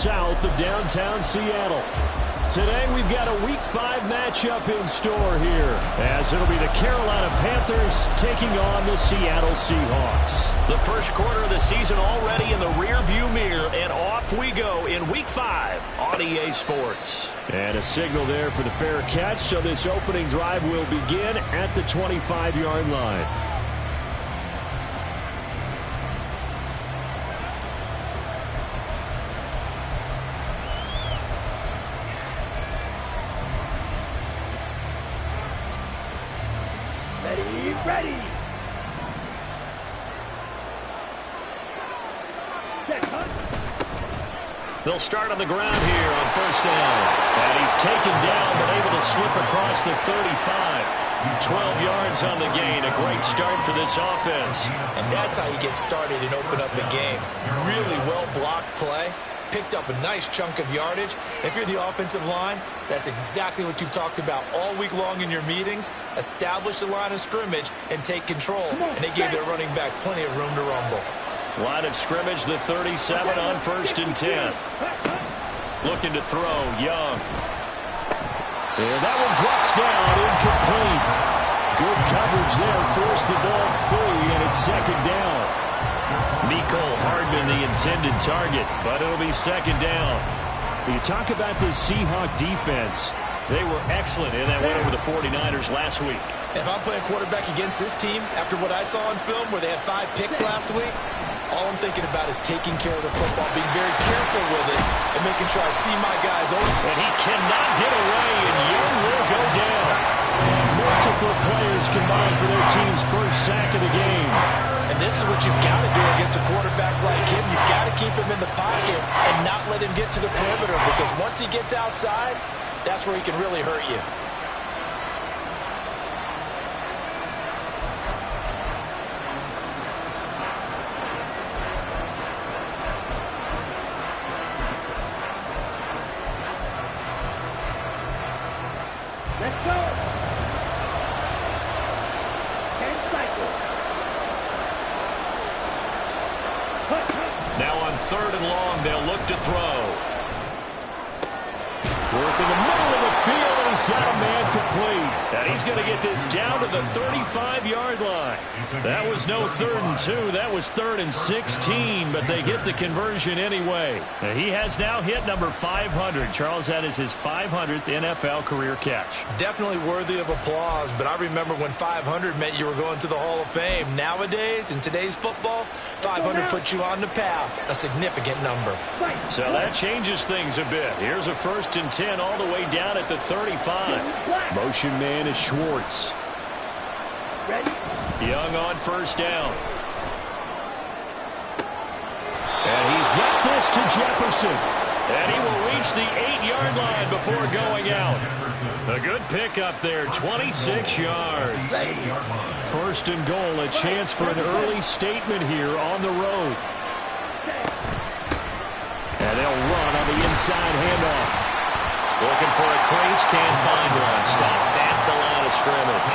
south of downtown Seattle. Today we've got a Week 5 matchup in store here, as it'll be the Carolina Panthers taking on the Seattle Seahawks. The first quarter of the season already in the rearview mirror, and off we go in Week 5 on EA Sports. And a signal there for the fair catch, so this opening drive will begin at the 25-yard line. Ready. They'll start on the ground here on first down. And he's taken down, but able to slip across the 35. 12 yards on the gain. A great start for this offense. And that's how you get started and open up the game. Really well-blocked play. Picked up a nice chunk of yardage. If you're the offensive line, that's exactly what you've talked about all week long in your meetings. Establish the line of scrimmage and take control. And they gave their running back plenty of room to rumble. Line of scrimmage, the 37 on first and 10. Looking to throw, Young. And that one drops down, incomplete. Good coverage there, forced the ball free, and it's second down. Mecole Hardman, the intended target, but it'll be second down. You talk about this Seahawk defense. They were excellent in that win over the 49ers last week. If I'm playing quarterback against this team, after what I saw on film where they had 5 picks last week, all I'm thinking about is taking care of the football, being very careful with it, and making sure I see my guys open. And he cannot get away, and Young will go down. Multiple players combined for their team's first sack of the game. And this is what you've got to do against a quarterback like him. You've got to keep him in the pocket and not let him get to the perimeter, because once he gets outside, that's where he can really hurt you. Let's go. 10 cycles. Now on third and long, they'll look to throw. Work in the middle of the field, and he's got a man complete. And he's going to get this down to the 35-yard line. That was no 3rd and 2. That was 3rd and 16, but they get the conversion anyway. And he has now hit number 500. Charles, that is his 500th NFL career catch. Definitely worthy of applause, but I remember when 500 meant you were going to the Hall of Fame. Nowadays, in today's football, 500 puts you on the path, a significant number. So that changes things a bit. Here's a 1st and 10 all the way down at the 35. Motion man is Schwartz. Young on first down. And he's got this to Jefferson. And he will reach the 8-yard line before going out. A good pickup there, 26 yards. 1st and goal, a chance for an early statement here on the road. And they'll run on the inside handoff. Looking for a crease, can't find one. Stopped at the line of scrimmage.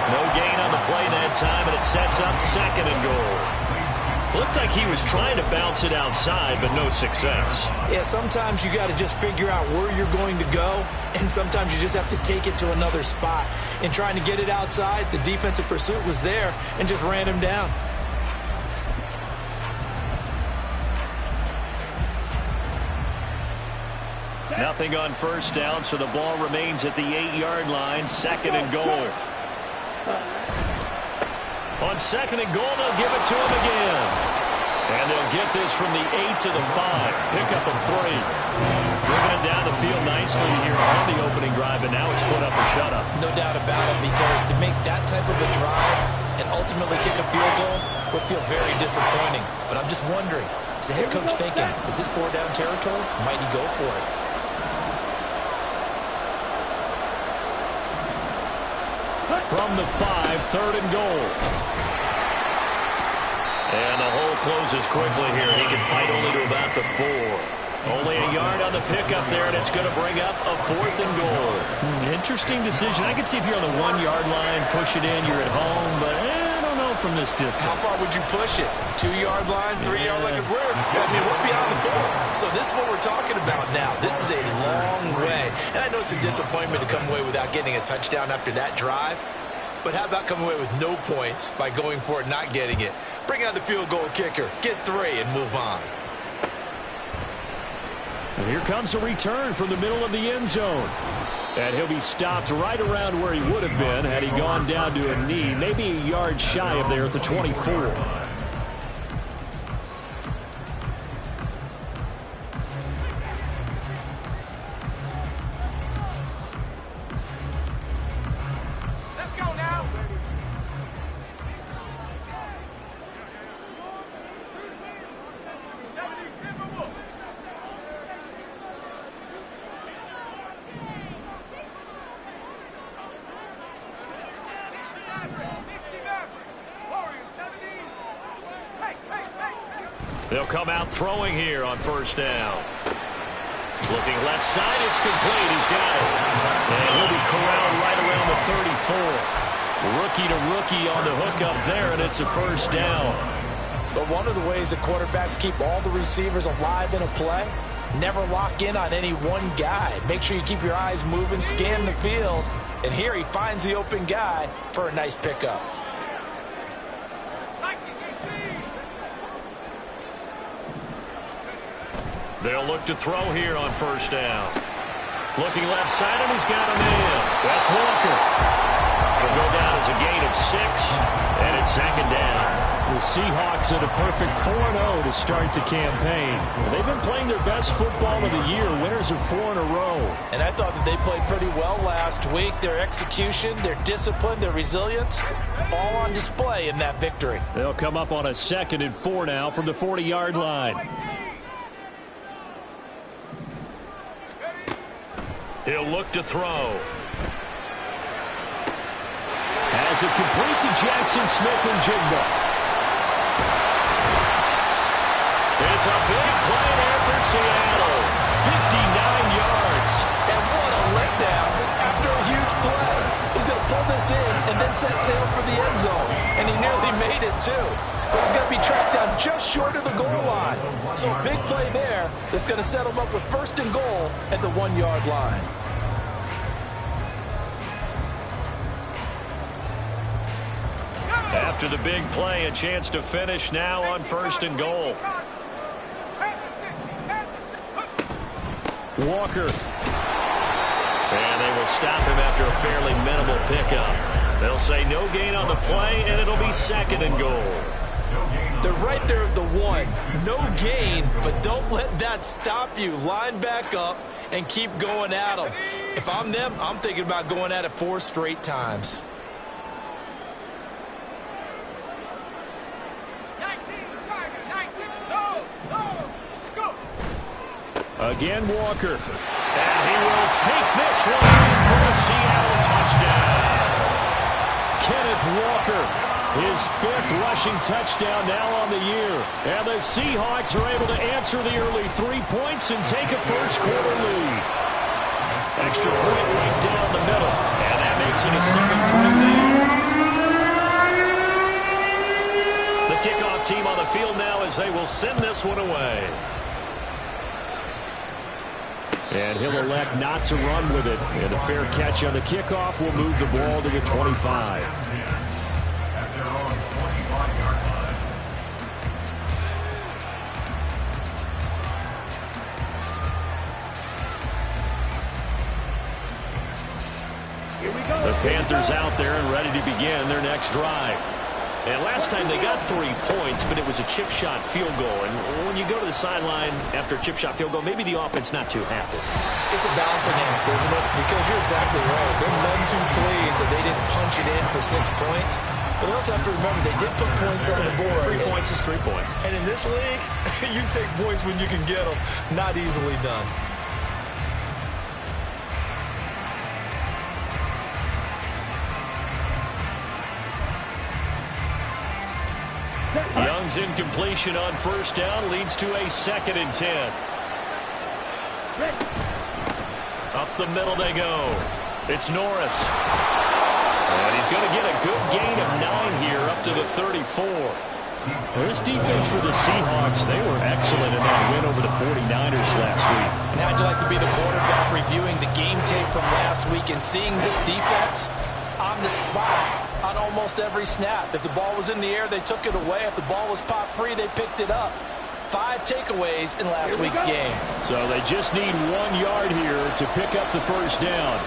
No gain on the play that time, and it sets up 2nd and goal. Looked like he was trying to bounce it outside, but no success. Yeah, sometimes you got to just figure out where you're going to go, and sometimes you just have to take it to another spot. In trying to get it outside, the defensive pursuit was there and just ran him down. Nothing on first down, so the ball remains at the 8-yard line, 2nd and goal. On 2nd and goal, they'll give it to him again. And they'll get this from the 8 to the 5. Pick up of 3. Driven it down the field nicely here on the opening drive, and now it's put up or shut up. No doubt about it, because to make that type of a drive and ultimately kick a field goal would feel very disappointing. But I'm just wondering, is the head coach thinking, is this 4-down territory? Might he go for it? From the 5, 3rd and goal. And the hole closes quickly here. He can fight only to about the 4. Only a yard on the pickup there, and it's going to bring up a 4th and goal. Interesting decision. I can see if you're on the 1-yard line, push it in, you're at home, but I don't know if from this distance. How far would you push it? 2-yard line, 3-yard line? Because we're beyond the 4. So this is what we're talking about now. This is a long way. And I know it's a disappointment to come away without getting a touchdown after that drive. But how about coming away with no points by going for it, not getting it? Bring out the field goal kicker, get 3, and move on. And here comes a return from the middle of the end zone. And he'll be stopped right around where he would have been had he gone down to a knee, maybe a yard shy of there at the 24. They'll come out throwing here on first down. Looking left side, it's complete. He's got it. And he'll be corralled right around the 34. Rookie to rookie on the hook up there, and it's a first down. But one of the ways that quarterbacks keep all the receivers alive in a play, never lock in on any one guy. Make sure you keep your eyes moving, scan the field. And here he finds the open guy for a nice pickup. They'll look to throw here on first down. Looking left side, and he's got a man. That's Walker. It'll go down as a gain of 6, and it's second down. The Seahawks at a perfect 4-0 to start the campaign. They've been playing their best football of the year, winners of 4 in a row. And I thought that they played pretty well last week. Their execution, their discipline, their resilience, all on display in that victory. They'll come up on a 2nd and 4 now from the 40-yard line. He'll look to throw. Has it complete to Jackson Smith-Njigba. It's a big play there for Seattle. 59 yards. And what a letdown after a huge play. He's going to pull this in and then set sail for the end zone. And he nearly made it, too. But he's going to be tracked down just short of the goal line. So a big play there that's going to set him up with 1st and goal at the 1-yard line. After the big play, a chance to finish now on 1st and goal. Walker. And they will stop him after a fairly minimal pickup. They'll say no gain on the play, and it'll be 2nd and goal. They're right there at the 1. No gain, but don't let that stop you. Line back up and keep going at them. If I'm them, I'm thinking about going at it 4 straight times. Again, Walker. And he will take this one for a Seattle touchdown. Kenneth Walker, his 5th rushing touchdown now on the year. And the Seahawks are able to answer the early 3 points and take a first-quarter lead. Extra point right down the middle. And that makes it a 7-3 lead. The kickoff team on the field now as they will send this one away. And he'll elect not to run with it. And a fair catch on the kickoff will move the ball to the 25. The Panthers out there and ready to begin their next drive. And last time they got 3 points, but it was a chip shot field goal. And when you go to the sideline after a chip shot field goal, maybe the offense not too happy. It's a balancing act, isn't it? Because you're exactly right. They're none too pleased that they didn't punch it in for 6 points. But they also have to remember they did put points on the board. 3 points is 3 points. And in this league, you take points when you can get them. Not easily done. Young's incompletion on first down leads to a 2nd and 10. Up the middle they go. It's Norris. And he's going to get a good gain of 9 here up to the 34. Well, this defense for the Seahawks, they were excellent in that win over the 49ers last week. And how'd you like to be the quarterback reviewing the game tape from last week and seeing this defense on the spot on almost every snap? If the ball was in the air, they took it away. If the ball was popped free, they picked it up. 5 takeaways in last week's game. So they just need 1 yard here to pick up the first down.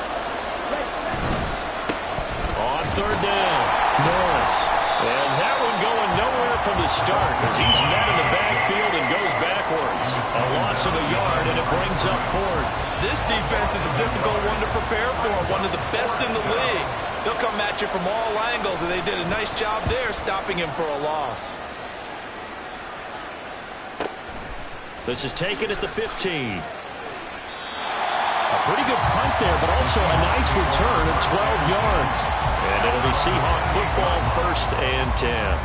On third down, Norris. And that one going nowhere from the start as he's met in the backfield and goes backwards. A loss of a yard, and it brings up 4th. This defense is a difficult one to prepare for, one of the best in the league. They'll come at you from all angles, and they did a nice job there stopping him for a loss. This is taken at the 15. A pretty good punt there, but also a nice return of 12 yards. And it'll be Seahawk football, 1st and 10.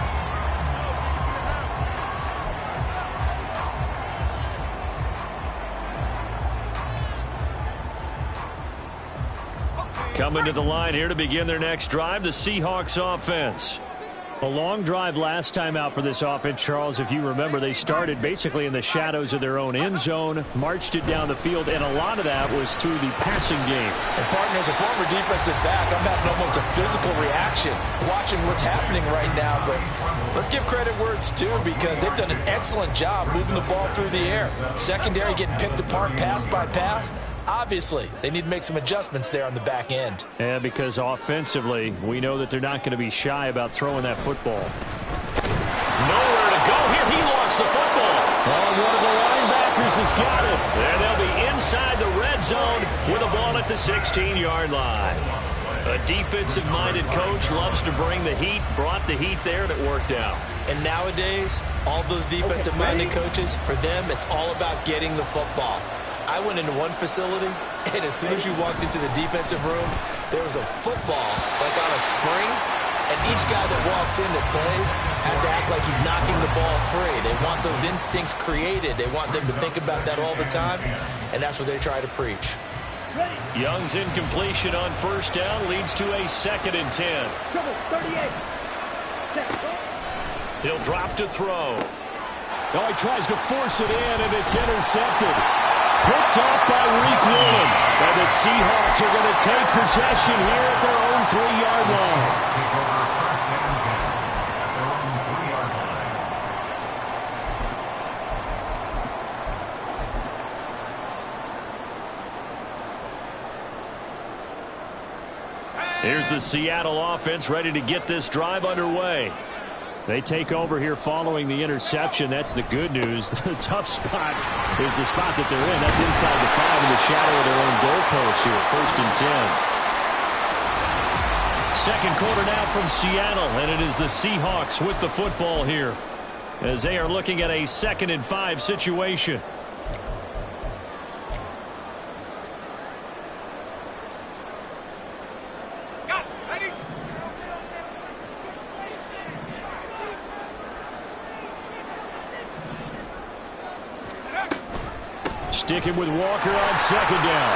Coming to the line here to begin their next drive, the Seahawks offense. A long drive last time out for this offense, Charles. If you remember, they started basically in the shadows of their own end zone, marched it down the field, and a lot of that was through the passing game. And, partner, as a former defensive back, I'm having almost a physical reaction watching what's happening right now. But let's give credit where it's due because they've done an excellent job moving the ball through the air. Secondary getting picked apart pass by pass. Obviously, they need to make some adjustments there on the back end. And because offensively, we know that they're not going to be shy about throwing that football. Nowhere to go here. He lost the football. Oh, one of the linebackers has got it. And they'll be inside the red zone with a ball at the 16-yard line. A defensive-minded coach loves to bring the heat, brought the heat there, and it worked out. And nowadays, all those defensive-minded coaches, for them, it's all about getting the football. I went into one facility, and as soon as you walked into the defensive room, there was a football, like on a spring, and each guy that walks in that plays has to act like he's knocking the ball free. They want those instincts created. They want them to think about that all the time, and that's what they try to preach. Young's incompletion on first down leads to a 2nd and 10. He'll drop to throw. Oh, he tries to force it in, and it's intercepted. Picked off by Reek Woolen. And the Seahawks are going to take possession here at their own 3-yard line. Here's the Seattle offense ready to get this drive underway. They take over here following the interception. That's the good news. The tough spot is the spot that they're in. That's inside the 5 in the shadow of their own goalpost here. 1st and 10. Second quarter now from Seattle, and it is the Seahawks with the football here as they are looking at a 2nd and 5 situation. Sticking with Walker on 2nd down.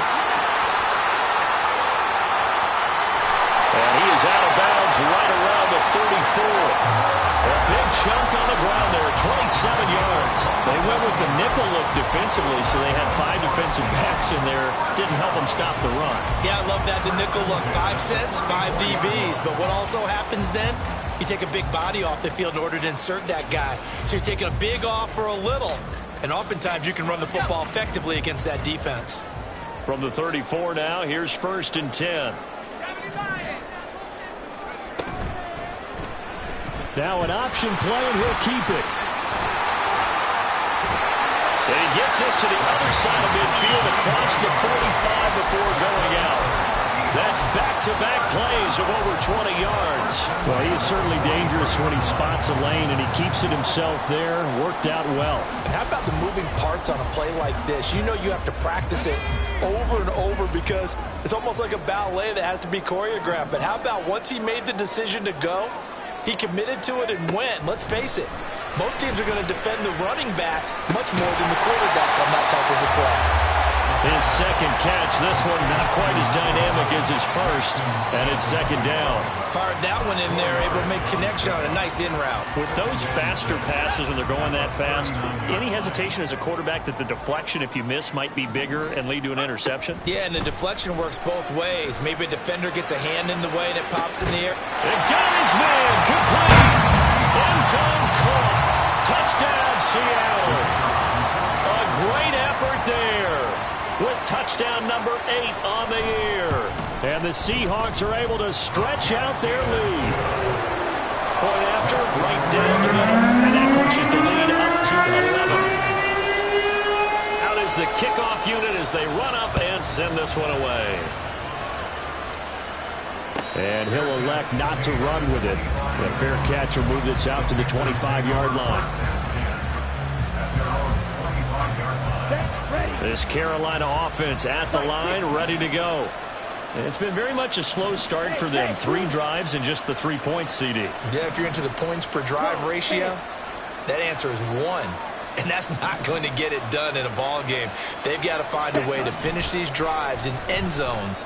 And he is out of bounds right around the 34. A big chunk on the ground there, 27 yards. They went with the nickel look defensively, so they had 5 defensive backs in there. Didn't help them stop the run. Yeah, I love that, the nickel look. 5 cents, 5 DBs. But what also happens then, you take a big body off the field in order to insert that guy. So you're taking a big off for a little. And oftentimes you can run the football effectively against that defense. From the 34 now, here's 1st and 10. Now an option play, and he'll keep it. And he gets this to the other side of midfield across the 45 before going out. That's back-to-back plays of over 20 yards. Well, he is certainly dangerous when he spots a lane, and he keeps it himself there. Worked out well. And how about the moving parts on a play like this? You know you have to practice it over and over because it's almost like a ballet that has to be choreographed. But how about once he made the decision to go, he committed to it and went. Let's face it, most teams are going to defend the running back much more than the quarterback on that type of a play. His second catch. This one not quite as dynamic as his first. And it's second down. Fired that one in there, able to make connection on a nice in route. With those faster passes when they're going that fast, any hesitation as a quarterback that the deflection, if you miss, might be bigger and lead to an interception? Yeah, and the deflection works both ways. Maybe a defender gets a hand in the way and it pops in the air. It got his man. Complete. End zone caught. Touchdown, Seattle. A great effort there with touchdown number 8 on the year. And the Seahawks are able to stretch out their lead. Point after, right down the middle. And that pushes the lead up to 11. Out is the kickoff unit as they run up and send this one away. And he'll elect not to run with it. A fair catch will move this out to the 25-yard line. This Carolina offense at the line, ready to go. And it's been very much a slow start for them. 3 drives and just the 3 points, CD. Yeah, if you're into the points per drive ratio, that answer is 1. And that's not going to get it done in a ball game. They've got to find a way to finish these drives in end zones,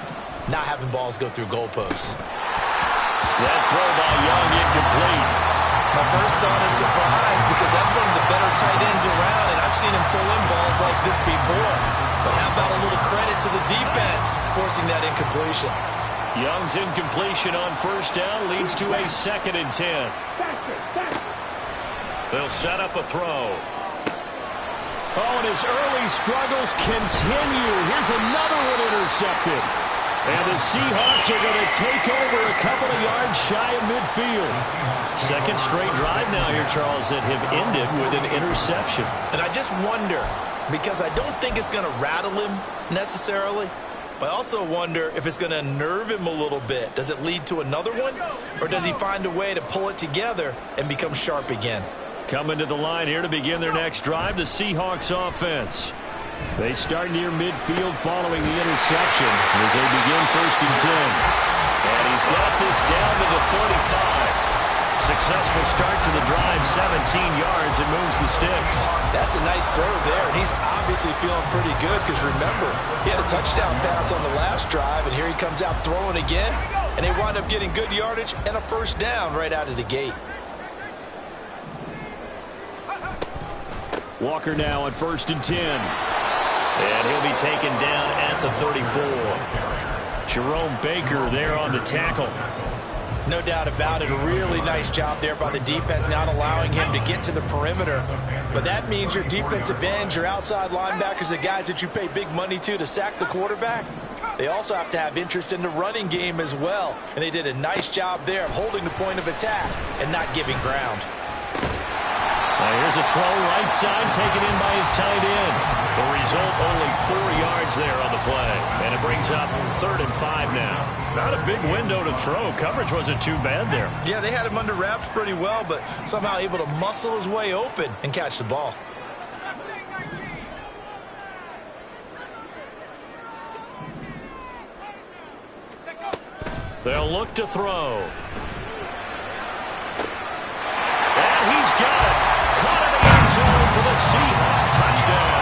not having balls go through goalposts. That throw by Young incomplete. My first thought is surprise because that's one of the better tight ends around, and I've seen him pull in balls like this before. But how about a little credit to the defense forcing that incompletion? Young's incompletion on first down leads to a 2nd and 10. They'll set up a throw. Oh, and his early struggles continue. Here's another one intercepted. And the Seahawks are going to take over a couple of yards shy of midfield. Second straight drive now here, Charles, that have ended with an interception. And I just wonder, because I don't think it's going to rattle him necessarily, but I also wonder if it's going to unnerve him a little bit. Does it lead to another one? Or does he find a way to pull it together and become sharp again? Coming to the line here to begin their next drive, the Seahawks offense. They start near midfield following the interception as they begin 1st and 10. And he's got this down to the 35. Successful start to the drive, 17 yards, and moves the sticks. That's a nice throw there, and he's obviously feeling pretty good because remember, he had a touchdown pass on the last drive, and here he comes out throwing again, and they wind up getting good yardage and a first down right out of the gate. Walker now on 1st and 10. And he'll be taken down at the 34. Jerome Baker there on the tackle. No doubt about it. A really nice job there by the defense, not allowing him to get to the perimeter. But that means your defensive ends, your outside linebackers, the guys that you pay big money to sack the quarterback, they also have to have interest in the running game as well. And they did a nice job there of holding the point of attack and not giving ground. Here's a throw right side taken in by his tight end. The result, only 4 yards there on the play. And it brings up 3rd and 5 now. Not a big window to throw. Coverage wasn't too bad there. Yeah, they had him under wraps pretty well, but somehow able to muscle his way open and catch the ball. They'll look to throw. And he's got it. Caught in the end zone for the Seahawks touchdown.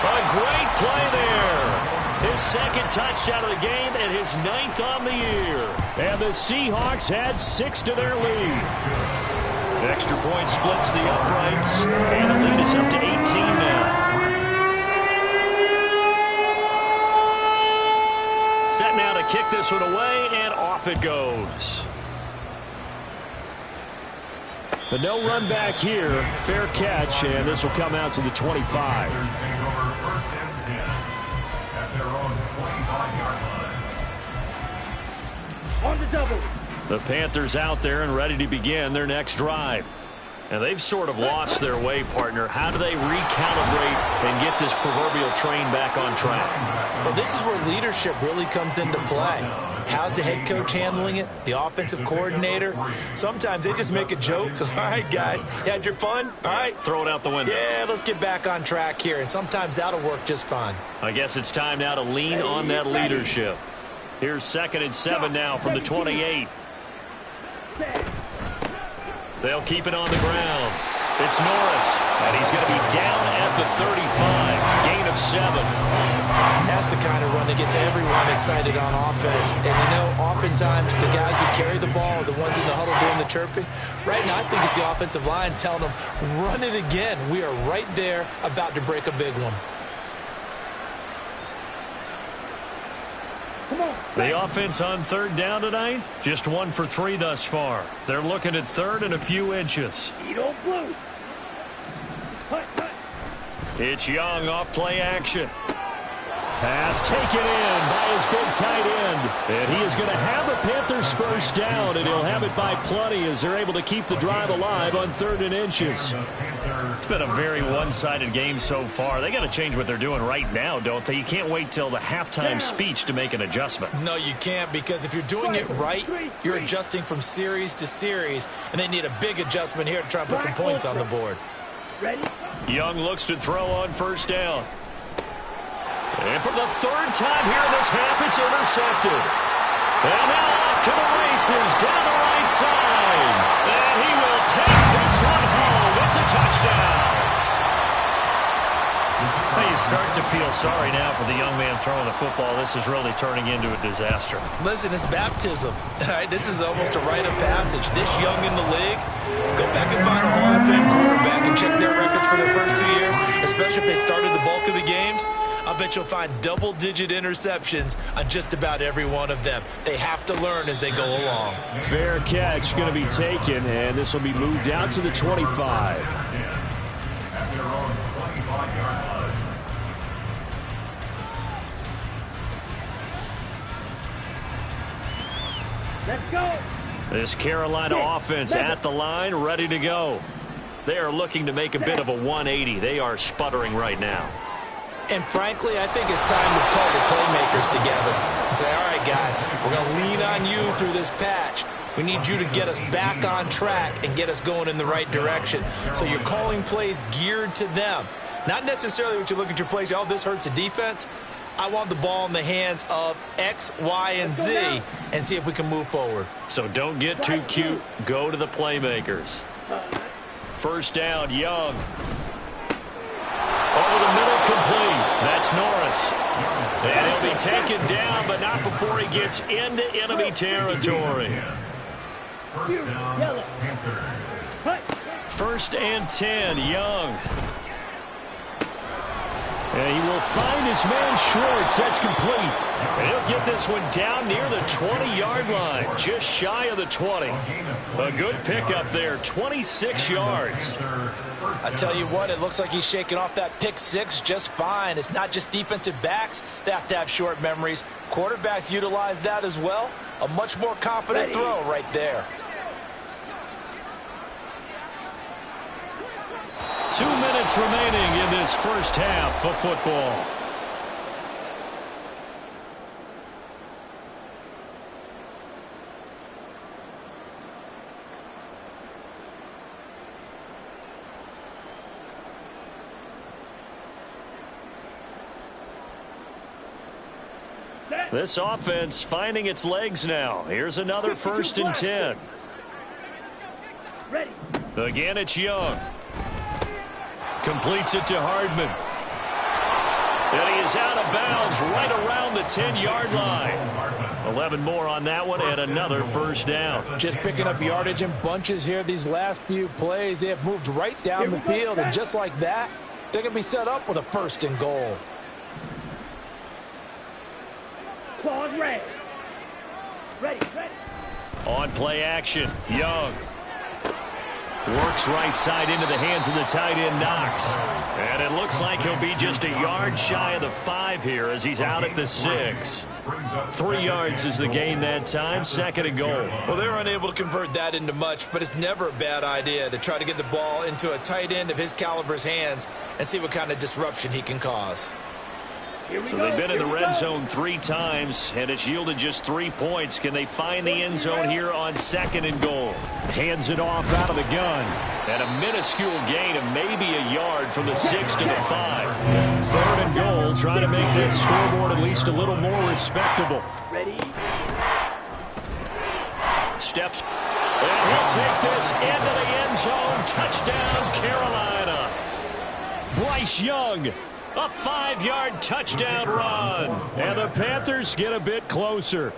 A great play there. His 2nd touchdown of the game and his 9th on the year. And the Seahawks add 6 to their lead. Extra point splits the uprights, and the lead is up to 18 now. Set now to kick this one away, and off it goes. But no run back here. Fair catch, and this will come out to the 25. On the double. The Panthers out there and ready to begin their next drive. And they've sort of lost their way, partner. How do they recalibrate and get this proverbial train back on track? Well, this is where leadership really comes into play. How's the head coach handling it? The offensive coordinator? Sometimes they just make a joke. All right, guys, you had your fun? All right. Throw it out the window. Yeah, let's get back on track here. And sometimes that'll work just fine. I guess it's time now to lean on that leadership. Here's 2nd and 7 now from the 28. They'll keep it on the ground. It's Norris, and he's going to be down at the 35. Gain of 7. That's the kind of run that gets everyone excited on offense. And, you know, oftentimes the guys who carry the ball are the ones in the huddle doing the chirping. Right now, I think it's the offensive line telling them, run it again. We are right there about to break a big one. The offense on third down tonight, just 1 for 3 thus far. They're looking at third and a few inches. It's Young off play action. Pass taken in by his big tight end. And he is going to have the Panthers first down, and he'll have it by plenty as they're able to keep the drive alive on 3rd and inches. It's been a very one-sided game so far. They got to change what they're doing right now, don't they? You can't wait till the halftime speech to make an adjustment. No, you can't, because if you're doing it right, you're adjusting from series to series, and they need a big adjustment here to try and put some points on the board. Young looks to throw on first down. And for the 3rd time here in this half, it's intercepted. And now off to the races down the right side. And he will take this one home. It's a touchdown. You start to feel sorry now for the young man throwing the football. This is really turning into a disaster. Listen, it's baptism. All right, this is almost a rite of passage. This young in the league, go back and find a Hall of Fame quarterback and check their records for their first 2 years, especially if they started the bulk of the games. I bet you'll find double-digit interceptions on just about every one of them. They have to learn as they go along. Fair catch going to be taken, and this will be moved out to the 25. Let's go. This Carolina offense at the line, ready to go. They are looking to make a bit of a 180. They are sputtering right now. And frankly, I think it's time to call the playmakers together and say, all right, guys, we're going to lean on you through this patch. We need you to get us back on track and get us going in the right direction. So you're calling plays geared to them. Not necessarily what you look at your plays, oh, this hurts the defense. I want the ball in the hands of X, Y, and Z and see if we can move forward. So don't get too cute. Go to the playmakers. First down, Young. Over the middle, complete. That's Norris. And he'll be taken down, but not before he gets into enemy territory. First and 10, Young. And he will find his man Schwartz. That's complete. And he'll get this one down near the 20-yard line, just shy of the 20. A good pickup there, 26 yards. I tell you what, it looks like he's shaking off that pick six just fine. It's not just defensive backs that have to have short memories. Quarterbacks utilize that as well. A much more confident throw right there. 2 minutes remaining in this first half of football. This offense finding its legs now. Here's another 1st and 10. Ready. Again, it's Young. Completes it to Hardman. And he is out of bounds right around the 10-yard line. 11 more on that one and another first down. Just picking up yardage in bunches here these last few plays. They have moved right down the field, and just like that, they're going to be set up with a 1st and goal. Claws ready. Ready. On play action, Young. Works right side into the hands of the tight end, Knox. And it looks like he'll be just a yard shy of the 5 here as he's out at the 6. 3 yards is the gain that time, 2nd and goal. Well, they're unable to convert that into much, but it's never a bad idea to try to get the ball into a tight end of his caliber's hands and see what kind of disruption he can cause. So they've been in the red zone 3 times, and it's yielded just 3 points. Can they find the end zone here on 2nd and goal? Hands it off out of the gun. And a minuscule gain of maybe a yard from the 6 to the 5. 3rd and goal, trying to make that scoreboard at least a little more respectable. Ready. Steps. And he'll take this into the end zone. Touchdown, Carolina. Bryce Young A 5-yard touchdown run. And the Panthers get a bit closer.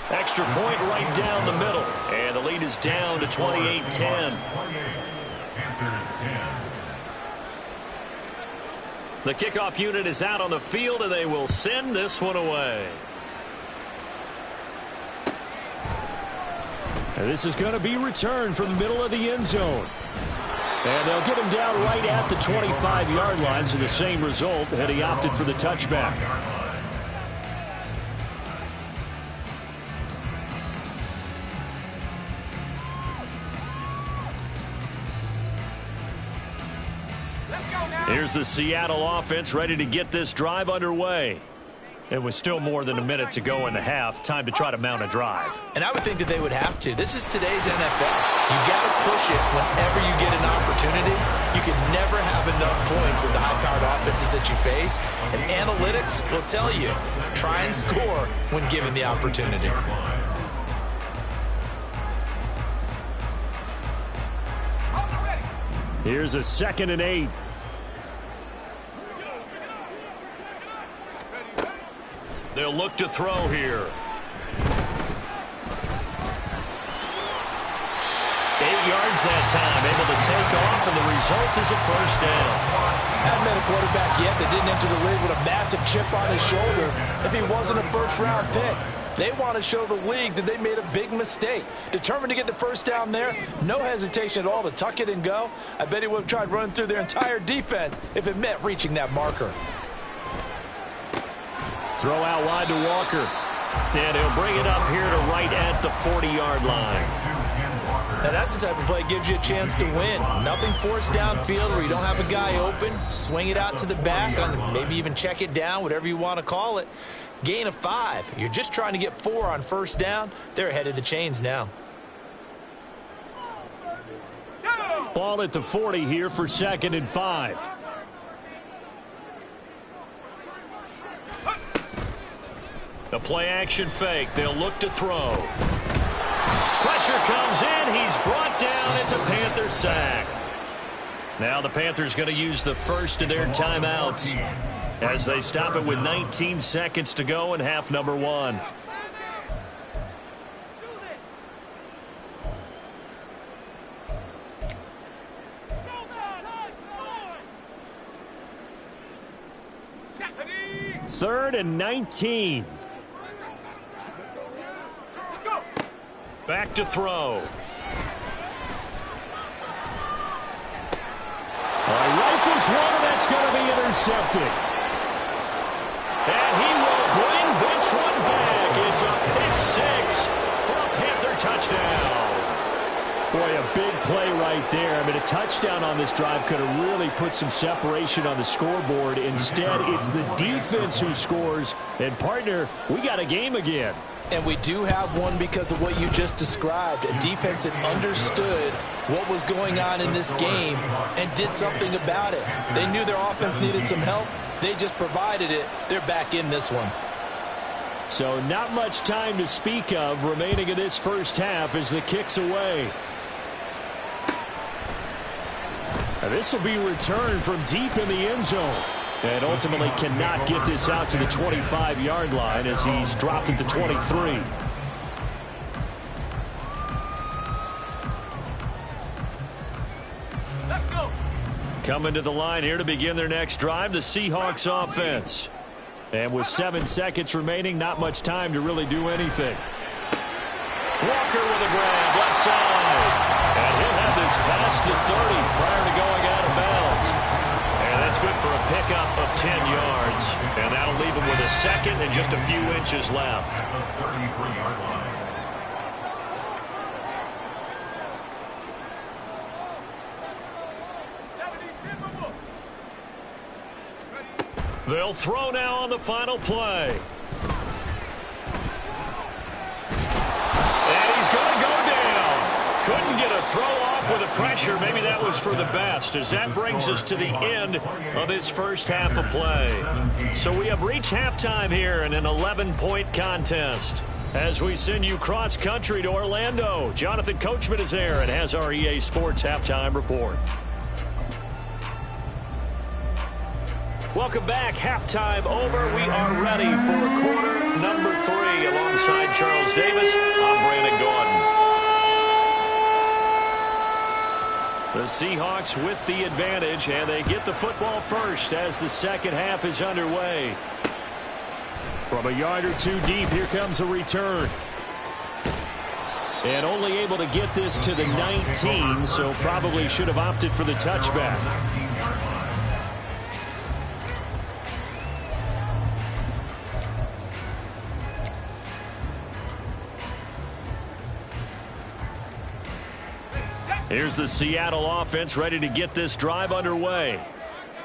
Extra point right down the middle. And the lead is down to 28-10. The kickoff unit is out on the field, and they will send this one away. And this is going to be returned from the middle of the end zone. And they'll get him down right at the 25-yard line, so the same result, and he opted for the touchback. Here's the Seattle offense ready to get this drive underway. It was still more than a minute to go in the half. Time to try to mount a drive. And I would think that they would have to. This is today's NFL. You got to push it whenever you get an opportunity. You can never have enough points with the high-powered offenses that you face. And analytics will tell you, try and score when given the opportunity. Here's a 2nd and 8. They'll look to throw here. 8 yards that time, able to take off, and the result is a first down. Haven't met a quarterback yet that didn't enter the league with a massive chip on his shoulder if he wasn't a first-round pick. They want to show the league that they made a big mistake. Determined to get the first down there, no hesitation at all to tuck it and go. I bet he would have tried running through their entire defense if it meant reaching that marker. Throw out wide to Walker. And he'll bring it up here to right at the 40-yard line. Now that's the type of play that gives you a chance to win. Nothing forced downfield where you don't have a guy open. Swing it out to the back, on maybe even check it down, whatever you want to call it. Gain of 5. You're just trying to get 4 on first down. They're ahead of the chains now. Ball at the 40 here for 2nd and 5. The play-action fake. They'll look to throw. Pressure comes in. He's brought down. It's a Panther sack. Now the Panthers going to use the first of their timeouts as they stop it with 19 seconds to go in half number 1. Third and 19. Back to throw. Rifles one, and that's going to be intercepted. And he will bring this one back. It's a pick 6 for a Panther touchdown. Boy, a big play right there. I mean, a touchdown on this drive could have really put some separation on the scoreboard. Instead, it's the defense who scores. And, partner, we got a game again. And we do have one because of what you just described. A defense that understood what was going on in this game and did something about it. They knew their offense needed some help. They just provided it. They're back in this one. So not much time to speak of remaining in this first half as the kick's away. And this will be returned from deep in the end zone. And ultimately cannot get this out to the 25-yard line as he's dropped at the 23. Let's go. Coming to the line here to begin their next drive, the Seahawks offense. And with 7 seconds remaining, not much time to really do anything. Walker with a grab, left side. And he'll have this past the 30 prior to going out of bounds. And that's good for a pickup of 10 yards. And that'll leave him with a second and just a few inches left. They'll throw now on the final play. And he's going to go down. Couldn't get a throw off with the pressure. Maybe that was for the best, as that brings us to the end of this first half of play. So we have reached halftime here in an 11-point contest. As we send you cross-country to Orlando, Jonathan Coachman is there and has our EA Sports Halftime Report. Welcome back. Halftime over. We are ready for quarter number 3. Alongside Charles Davis, I'm Brandon Gaudin. The Seahawks with the advantage, and they get the football first as the second half is underway. From a yard or two deep, here comes a return. And only able to get this to the 19, so probably should have opted for the touchback. Here's the Seattle offense ready to get this drive underway.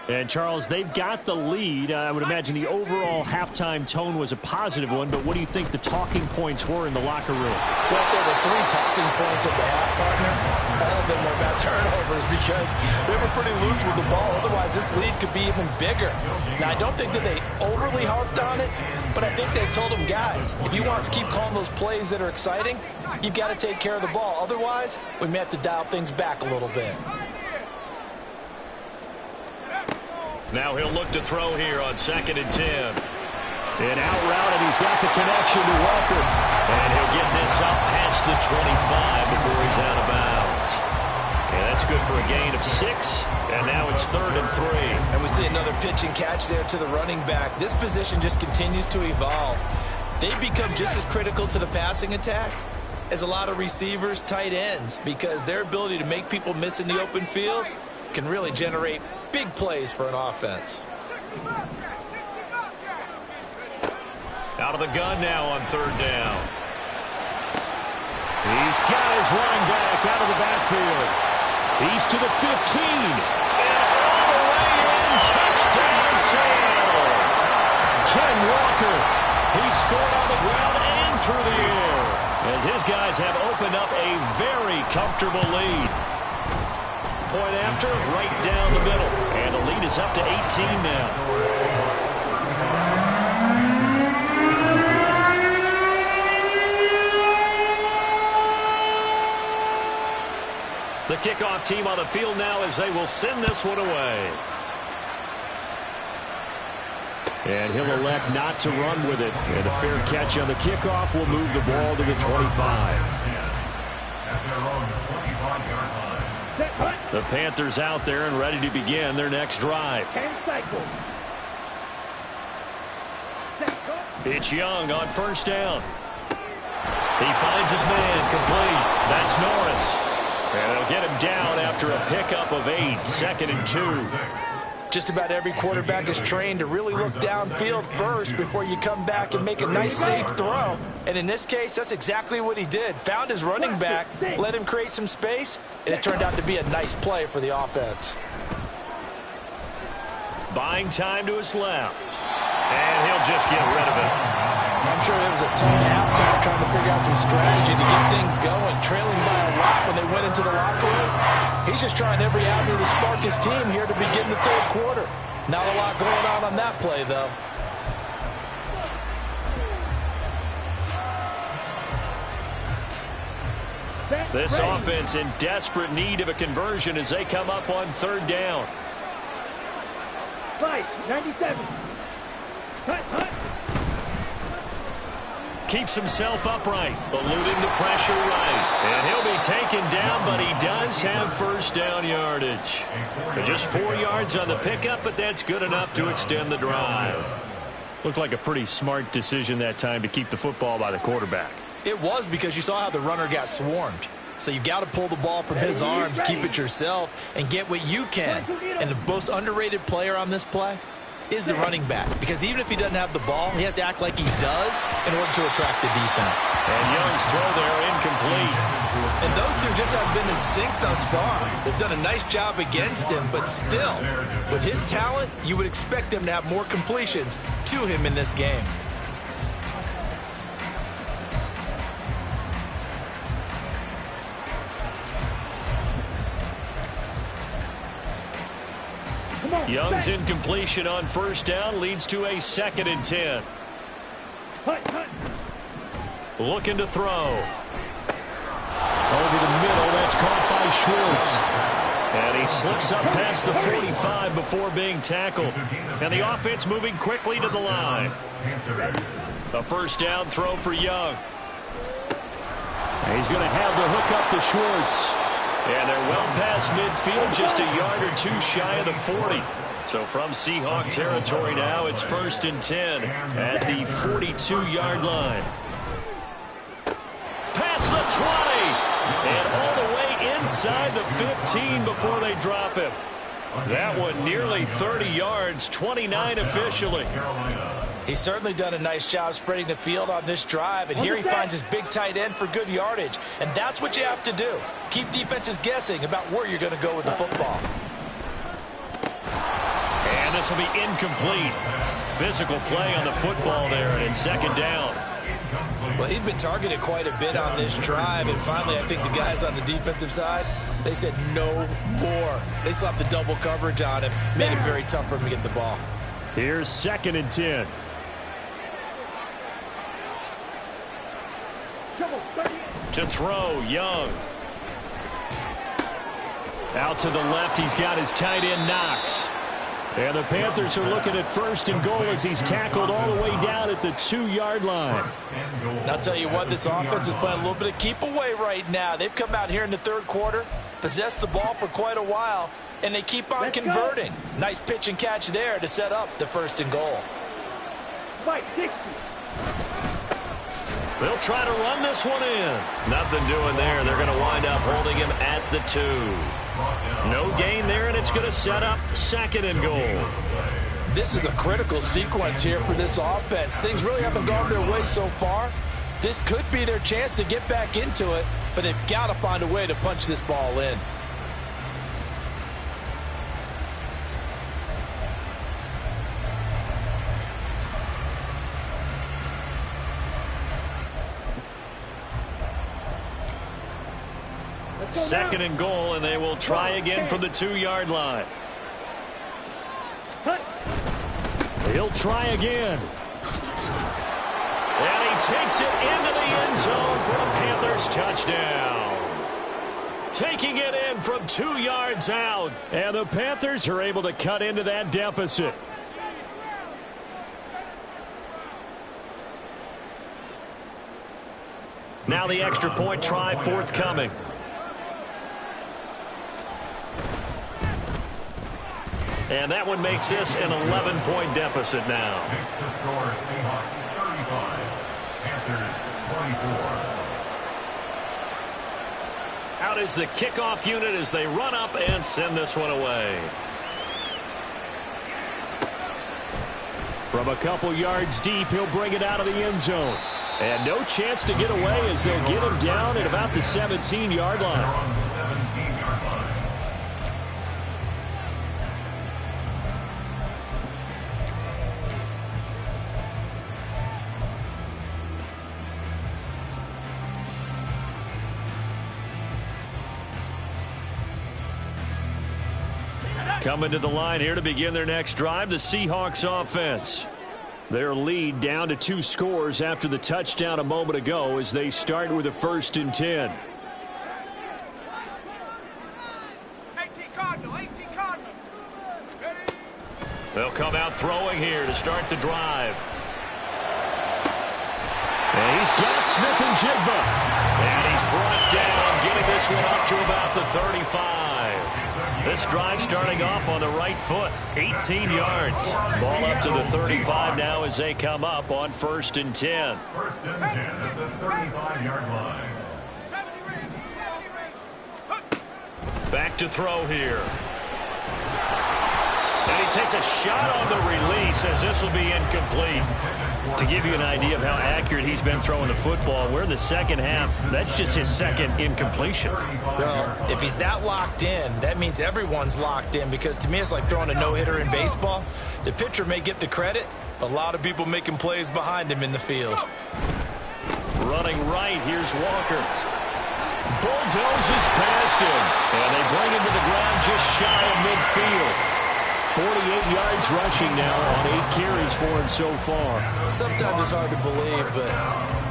And, Charles, they've got the lead. I would imagine the overall halftime tone was a positive one, but what do you think the talking points were in the locker room? Well, there were 3 talking points at the half, partner. All of them were about turnovers because they were pretty loose with the ball. Otherwise, this lead could be even bigger. Now, I don't think that they overly harped on it, but I think they told them, guys, if you want us to keep calling those plays that are exciting, you've got to take care of the ball. Otherwise, we may have to dial things back a little bit. Now he'll look to throw here on 2nd and 10. An out route, and he's got the connection to Walker. And he'll get this up past the 25 before he's out of bounds. And that's good for a gain of 6. And now it's 3rd and 3. And we see another pitch and catch there to the running back. This position just continues to evolve. They become just as critical to the passing attack as a lot of receivers, tight ends, because their ability to make people miss in the open field can really generate big plays for an offense. Out of the gun now on 3rd down. He's got his running back out of the backfield. He's to the 15. And all the way in. Touchdown, Seattle. Ken Walker. He scored on the ground and through the air, as his guys have opened up a very comfortable lead. Point after, right down the middle. And the lead is up to 18 now. The kickoff team on the field now as they will send this one away. And he'll elect not to run with it. And a fair catch on the kickoff will move the ball to the 25. The Panthers out there and ready to begin their next drive. It's Young on 1st down. He finds his man complete. That's Norris. And they'll get him down after a pickup of 8. 2nd and 2. Just about every quarterback is trained to really look downfield first before you come back and make a nice, safe throw. And in this case, that's exactly what he did. Found his running back, let him create some space, and it turned out to be a nice play for the offense. Buying time to his left. And he'll just get rid of it. I'm sure it was a tough halftime trying to figure out some strategy to get things going, trailing by a lot when they went into the locker room. He's just trying every avenue to spark his team here to begin the 3rd quarter. Not a lot going on that play, though. This offense in desperate need of a conversion as they come up on 3rd down. 97. Hut. Keeps himself upright, eluding the pressure right. And he'll be taken down, but he does have 1st down yardage. Just 4 yards on the pickup, but that's good enough to extend the drive. Looked like a pretty smart decision that time to keep the football by the quarterback. It was, because you saw how the runner got swarmed. So you've got to pull the ball from his arms, keep it yourself, and get what you can. And the most underrated player on this play is the running back, because even if he doesn't have the ball, he has to act like he does in order to attract the defense. And Young's throw there incomplete. And those two just have been in sync thus far. They've done a nice job against him, but still, with his talent, you would expect them to have more completions to him in this game. Young's incompletion on 1st down leads to a 2nd and 10. looking to throw. Over the middle, that's caught by Schwartz. And he slips up past the 45 before being tackled. And the offense moving quickly to the line. A first down throw for Young. He's going to have the hook up to Schwartz. And they're well past midfield, just a yard or two shy of the 40. So from Seahawk territory now, it's 1st and 10 at the 42-yard line. Past the 20. And all the way inside the 15 before they drop him. That one nearly 30 yards, 29 officially. He's certainly done a nice job spreading the field on this drive, and here he finds his big tight end for good yardage. And that's what you have to do. Keep defenses guessing about where you're going to go with the football. And this will be incomplete. Physical play on the football there, and it's 2nd down. Well, he'd been targeted quite a bit on this drive, and finally I think the guys on the defensive side, they said no more. They slapped the double coverage on him, made it very tough for him to get the ball. Here's 2nd and 10. To throw, Young. Out to the left, he's got his tight end Knox. And the Panthers are looking at 1st and goal as he's tackled all the way down at the 2-yard line. And I'll tell you what, this offense is playing a little bit of keep away right now. They've come out here in the 3rd quarter, possessed the ball for quite a while, and they keep on converting. Nice pitch and catch there to set up the 1st and goal. Mike, 60. They'll try to run this one in. Nothing doing there. They're going to wind up holding him at the 2. No gain there, and it's going to set up 2nd and goal. This is a critical sequence here for this offense. Things really haven't gone their way so far. This could be their chance to get back into it, but they've got to find a way to punch this ball in. Second and goal, and they will try again from the 2-yard line. He'll try again. And he takes it into the end zone for a Panthers touchdown. Taking it in from 2 yards out. And the Panthers are able to cut into that deficit. Now the extra point try forthcoming. And that one makes this an 11-point deficit now. Makes the score Seahawks 35, Panthers 24. Out is the kickoff unit as they run up and send this one away. From a couple yards deep, he'll bring it out of the end zone. And no chance to get away as they'll get him down at about the 17-yard line. On the 17-yard line. Coming to the line here to begin their next drive, the Seahawks offense. Their lead down to 2 scores after the touchdown a moment ago as they start with a 1st and 10. 18 Cardinals. They'll come out throwing here to start the drive. And he's got Smith and Jigba. And he's brought down, getting this one up to about the 35. This drive starting off on the right foot, 18 yards. Ball up to the 35 now as they come up on 1st and 10. 1st and 10 at the 35-yard line. Back to throw here. And he takes a shot on the release as this will be incomplete. To give you an idea of how accurate he's been throwing the football, we're in the second half. That's just his 2nd incompletion. Well, if he's that locked in, that means everyone's locked in, because to me it's like throwing a no-hitter in baseball. The pitcher may get the credit, a lot of people making plays behind him in the field. Running right, here's Walker. Bulldozes past him. And they bring him to the ground just shy of midfield. 48 yards rushing now on 8 carries for him so far. Sometimes it's hard to believe, but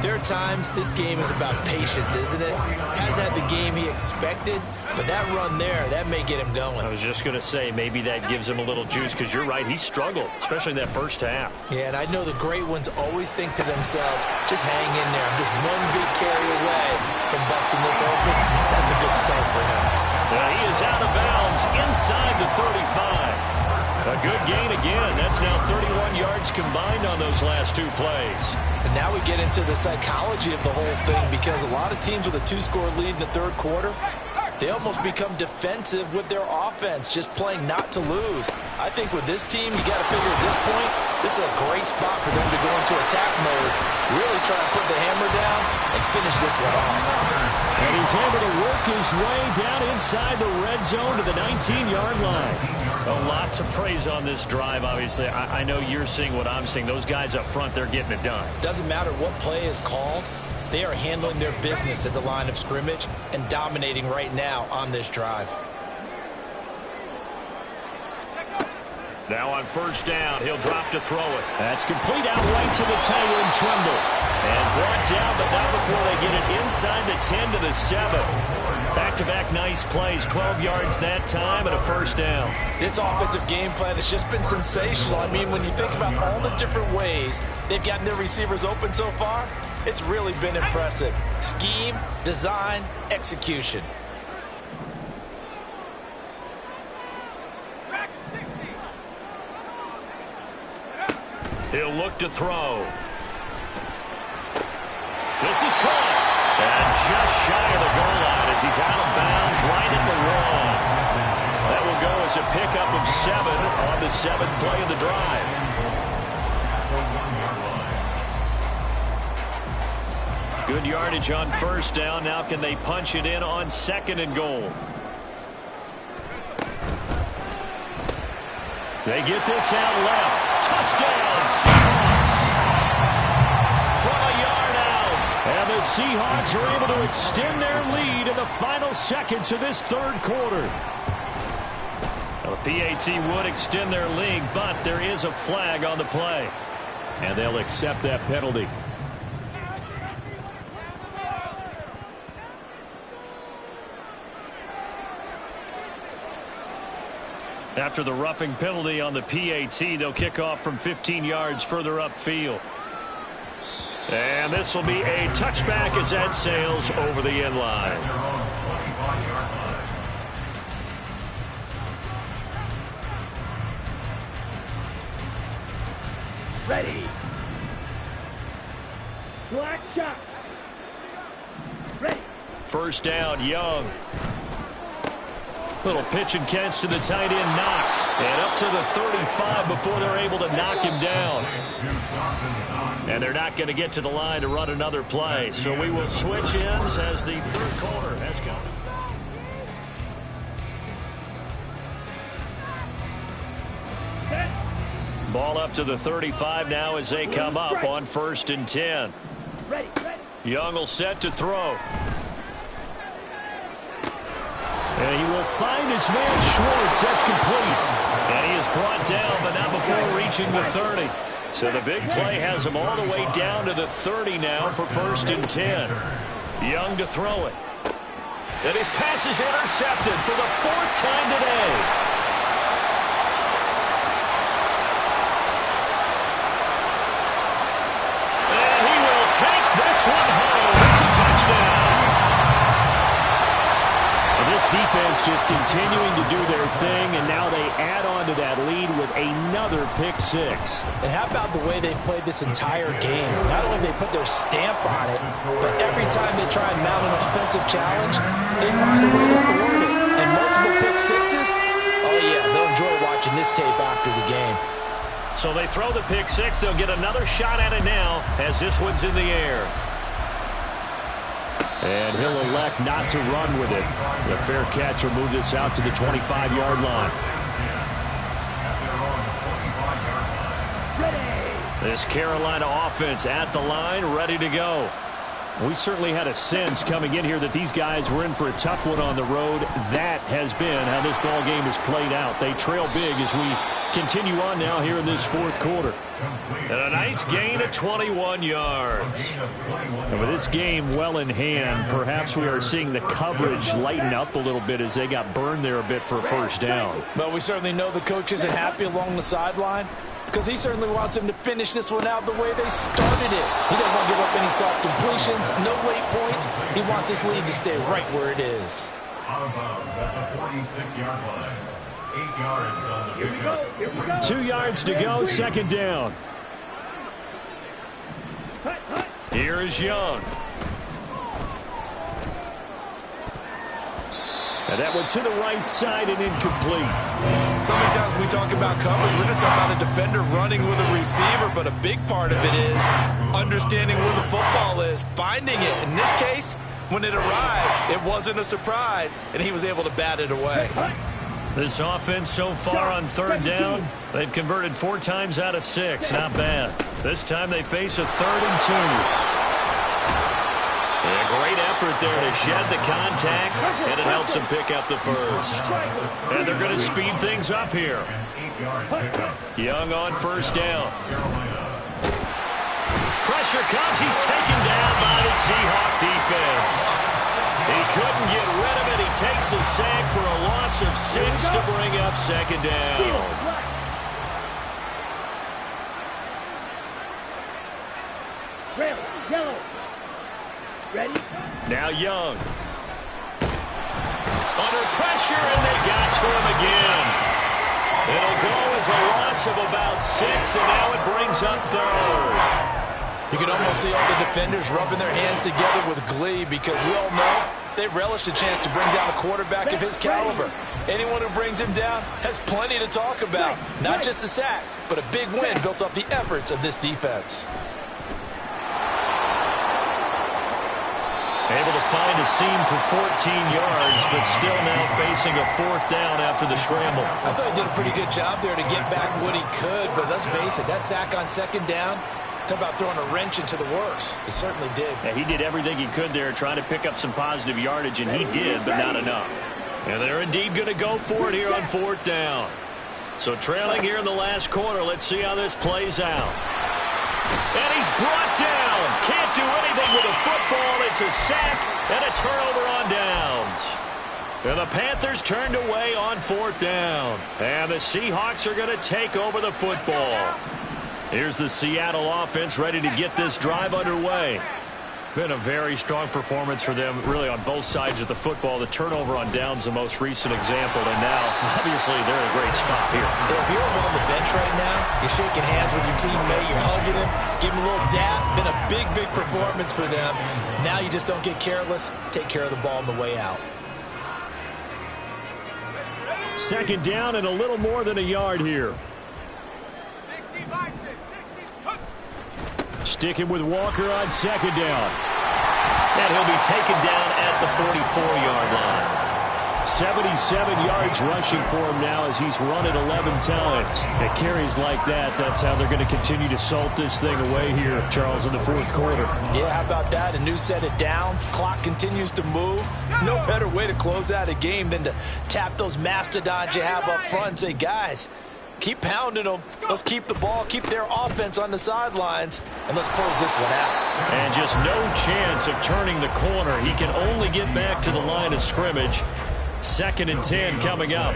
there are times this game is about patience, isn't it? Has had the game he expected, but that run there, that may get him going. I was just going to say, maybe that gives him a little juice, because you're right, he struggled, especially in that first half. Yeah, and I know the great ones always think to themselves, just hang in there. I'm just one big carry away from busting this open. That's a good start for him. He is out of bounds inside the 35. A good gain again. That's now 31 yards combined on those last 2 plays. And now we get into the psychology of the whole thing, because a lot of teams with a 2-score lead in the third quarter, they almost become defensive with their offense, just playing not to lose. I think with this team, you got to figure at this point, this is a great spot for them to go into attack mode, really try to put the hammer down and finish this one off. And he's able to work his way down inside the red zone to the 19-yard line. A lot to praise on this drive, obviously. I know you're seeing what I'm seeing. Those guys up front, they're getting it done. Doesn't matter what play is called. They are handling their business at the line of scrimmage and dominating right now on this drive. Now on first down, he'll drop to throw it. That's complete out right to the tight end, Tremble. And brought down, but not before they get it inside the 10 to the 7. Back-to-back nice plays, 12 yards that time and a first down. This offensive game plan has just been sensational. I mean, when you think about all the different ways they've gotten their receivers open so far, it's really been impressive. Scheme, design, execution. He'll look to throw. This is caught. And just shy of the goal line as he's out of bounds right at the wall. That will go as a pickup of 7 on the 7th play of the drive. Good yardage on first down. Now can they punch it in on 2nd and goal? They get this out left. Touchdown, Seahawks. From a yard out. And the Seahawks are able to extend their lead in the final seconds of this third quarter. Well, the PAT would extend their lead, but there is a flag on the play. And they'll accept that penalty. After the roughing penalty on the PAT, they'll kick off from 15 yards further upfield. And this will be a touchback as that sails over the end line. Ready. Black shot. Ready. First down, Young. Little pitch and catch to the tight end, Knox. And up to the 35 before they're able to knock him down. And they're not going to get to the line to run another play. So we will switch ends as the third quarter has come. Ball up to the 35 now as they come up on 1st and 10. Ready. Young will set to throw. And he will find his man Schwartz. That's complete. And he is brought down, but not before reaching the 30. So the big play has him all the way down to the 30 now for 1st and 10. Young to throw it. And his pass is intercepted for the 4th time today. And he will take this one home. It's a touchdown. This defense just continuing to do their thing, and now they add on to that lead with another pick 6. And how about the way they played this entire game? Not only they put their stamp on it, but every time they try and mount an offensive challenge, they find a way to thwart it. And multiple pick 6s, oh yeah, they'll enjoy watching this tape after the game. So they throw the pick 6. They'll get another shot at it now as this one's in the air. And he'll elect not to run with it. The fair catch will move this out to the 25-yard line. This Carolina offense at the line, ready to go. We certainly had a sense coming in here that these guys were in for a tough one on the road. That has been how this ball game has played out. They trail big as we continue on now here in this fourth quarter. And a nice gain of 21 yards. And with this game well in hand, perhaps we are seeing the coverage lighten up a little bit as they got burned there a bit for a first down. But we certainly know the coach isn't happy along the sideline, because he certainly wants them to finish this one out the way they started it. He doesn't want to give up any soft completions, no late points. He wants his lead to stay right where it is. Out of bounds at the 46-yard line. 8 yards on the pickup. Here we go. 2 yards to go, second down. Here is Young. And that one to the right side and incomplete. So many times when we talk about coverage, we're just talking about a defender running with a receiver, but a big part of it is understanding where the football is, finding it. In this case, when it arrived, it wasn't a surprise, and he was able to bat it away. This offense so far on third down, they've converted 4 times out of 6. Not bad. This time they face a 3rd and 2. A great effort there to shed the contact, and it helps them pick up the first. And they're going to speed things up here. Young on first down. Pressure comes. He's taken down by the Seahawk defense. He couldn't get rid of it. He takes a sack for a loss of 6 to bring up second down. Red, yellow. Ready? Now Young. Under pressure, and they got to him again. It'll go as a loss of about 6, and now it brings up 3rd. You can almost see all the defenders rubbing their hands together with glee, because we all know they relish the chance to bring down a quarterback of his caliber. Anyone who brings him down has plenty to talk about. Not just a sack, but a big win built up the efforts of this defense. Able to find a seam for 14 yards, but still now facing a 4th down after the scramble. I thought he did a pretty good job there to get back what he could, but let's face it, that sack on second down, talk about throwing a wrench into the works. He certainly did. Yeah, he did everything he could there trying to pick up some positive yardage, and he did, but not enough. And they're indeed going to go for it here on 4th down. So trailing here in the last quarter, let's see how this plays out. And he's brought down. Can't do anything with a football. It's a sack and a turnover on downs. And the Panthers turned away on 4th down. And the Seahawks are going to take over the football. Here's the Seattle offense ready to get this drive underway. Been a very strong performance for them, really, on both sides of the football. The turnover on downs, the most recent example, and now, obviously, they're in a great spot here. If you're on the bench right now, you're shaking hands with your teammate, you're hugging him, giving him a little dap. Been a big, big performance for them. Now you just don't get careless. Take care of the ball on the way out. Second down and a little more than a yard here. Sticking with Walker on second down. And he'll be taken down at the 44-yard line. 77 yards rushing for him now as he's run it 11 times. At carries like that, that's how they're going to continue to salt this thing away here, Charles, in the fourth quarter. Yeah, how about that? A new set of downs. Clock continues to move. No better way to close out a game than to tap those mastodons you have up front and say, guys, keep pounding them. Let's keep the ball, keep their offense on the sidelines, and let's close this one out. And just no chance of turning the corner. He can only get back to the line of scrimmage. 2nd and 10 coming up.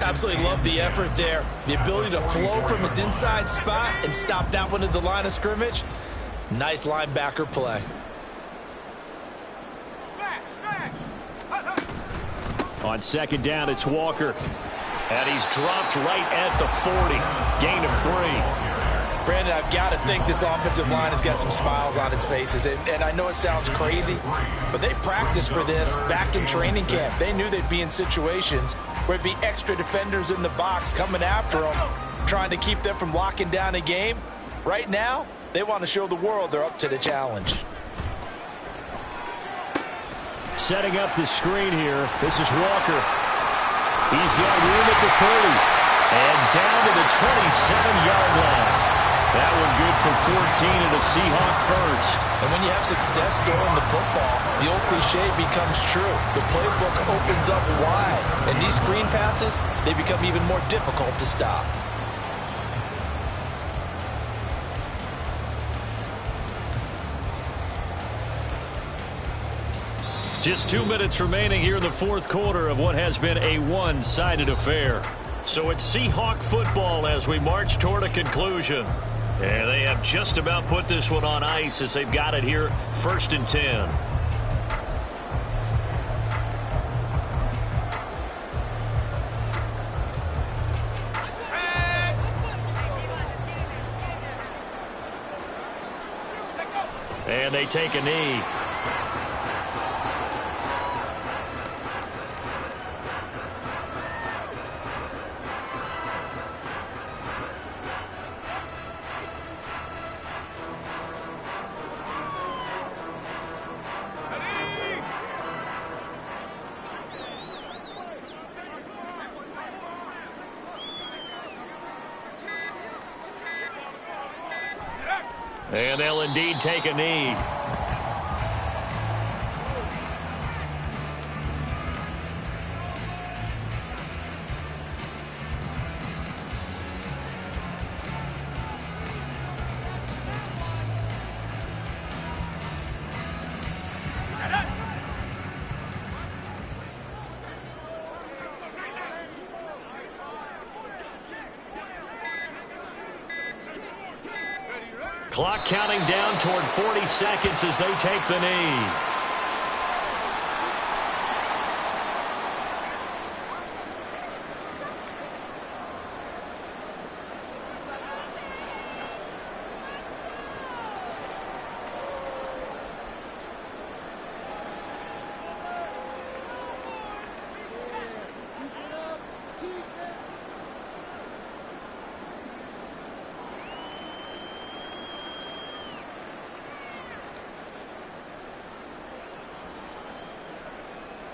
Absolutely love the effort there. The ability to flow from his inside spot and stop that one at the line of scrimmage. Nice linebacker play. On second down, it's Walker. And he's dropped right at the 40. Gain of 3. Brandon, I've got to think this offensive line has got some smiles on its faces. And I know it sounds crazy, but they practiced for this back in training camp. They knew they'd be in situations where it'd be extra defenders in the box coming after them, trying to keep them from locking down a game. Right now, they want to show the world they're up to the challenge. Setting up the screen here. This is Walker. He's got room at the 30. And down to the 27-yard line. That one good for 14 and a Seahawk first. And when you have success throwing the football, the old cliche becomes true. The playbook opens up wide. And these screen passes, they become even more difficult to stop. Just 2 minutes remaining here in the fourth quarter of what has been a one-sided affair. So it's Seahawk football as we march toward a conclusion. And they have just about put this one on ice as they've got it here, 1st and 10. And they take a knee. And they'll indeed take a knee. Clock counting down toward 40 seconds as they take the knee.